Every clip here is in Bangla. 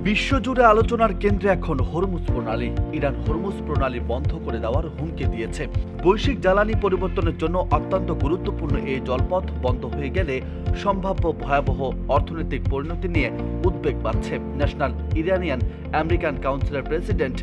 বিশ্বজুড়ে আলোচনার কেন্দ্রে এখন হরমুজ প্রণালী। ইরান হরমুজ প্রণালী বন্ধ করে দেওয়ার হুমকি দিয়েছে। বৈশ্বিক জ্বালানি পরিবর্তনের জন্য অত্যন্ত গুরুত্বপূর্ণ এই জলপথ বন্ধ হয়ে গেলে সম্ভাব্য ভয়াবহ অর্থনৈতিক পরিণতি নিয়ে উদ্বেগ বাড়ছে। ন্যাশনাল ইরানিয়ান আমেরিকান কাউন্সিলের প্রেসিডেন্ট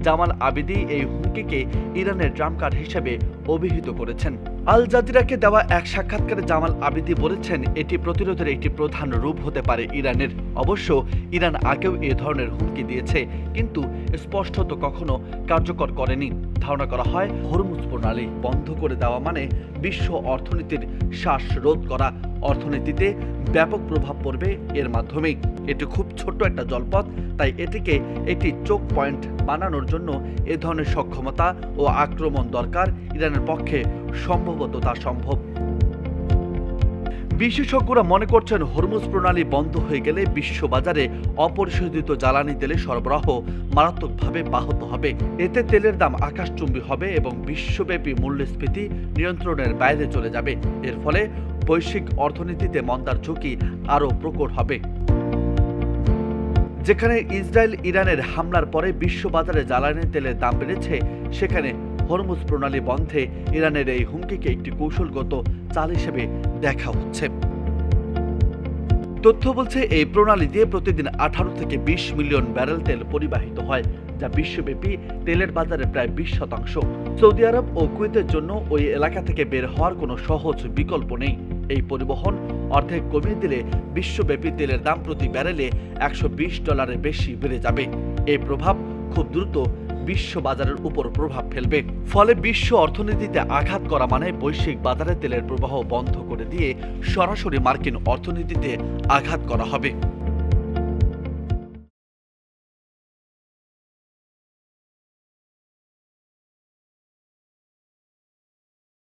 জামাল আবিদি এই হুমকিকে ইরানের ট্রাম্প কার্ড হিসেবে অভিহিত করেছেন। আল জাজিরাকে দেওয়া এক সাক্ষাৎকারে জামাল আবিদি বলেছেন, এটি প্রতিরোধের একটি প্রধান রূপ হতে পারে ইরানের। অবশ্য ইরান আগেও এ ধরনের হুমকি দিয়েছে, কিন্তু স্পষ্টত কখনো কার্যকর করেনি। ধারণা করা হয় হরমুজ প্রণালী বন্ধ করে দেওয়া মানে বিশ্ব অর্থনীতির শ্বাসরোধ করা। অর্থনীতিতে ব্যাপক প্রভাব পড়বে এর মাধ্যমেই। এটি খুব ছোট্ট একটা জলপথ, তাই এটিকে একটি চোক পয়েন্ট বানানোর জন্য এ ধরনের সক্ষমতা ও আক্রমণ দরকার। ইরানের পক্ষে সম্ভবত তা সম্ভব। বিশেষজ্ঞরা মনে করছেন, হরমুজ প্রণালী বন্ধ হয়ে গেলে বিশ্ববাজারে অপরিশোধিত জ্বালানি তেলের সরবরাহ মারাত্মকভাবে ব্যাহত হবে। এতে তেলের দাম আকাশচুম্বী হবে এবং বিশ্বব্যাপী মূল্যস্ফীতি নিয়ন্ত্রণের বাইরে চলে যাবে। এর ফলে বৈশ্বিক অর্থনীতিতে মন্দার ঝুঁকি আরও প্রকট হবে। যেখানে ইসরায়েল ইরানের হামলার পরে বিশ্ববাজারে জ্বালানি তেলের দাম বেড়েছে, সেখানে হরমুজ প্রণালী বন্ধে ইরানের এই হুমকিকে একটি কৌশলগত চাল হিসেবে দেখা হচ্ছে। তথ্য বলছে, এই প্রণালী দিয়ে প্রতিদিন 18 থেকে 20 মিলিয়ন ব্যারেল তেল পরিবাহিত হয়, যা বিশ্বব্যাপী তেলের বাজারে প্রায় 20%। সৌদি আরব ও কুয়েতের জন্য ওই এলাকা থেকে বের হওয়ার কোনো সহজ বিকল্প নেই। এই পরিবহন অর্ধেক কমিয়ে দিলে বিশ্বব্যাপী তেলের দাম প্রতি ব্যারেলে $120 বেশি বেড়ে যাবে। এই প্রভাব খুব দ্রুত বিশ্ব বাজারের উপর প্রভাব ফেলবে। ফলে বিশ্ব অর্থনীতিতে আঘাত করা মানে বৈশ্বিক বাজারে তেলের প্রবাহ বন্ধ করে দিয়ে সরাসরি মার্কিন অর্থনীতিতে আঘাত করা হবে।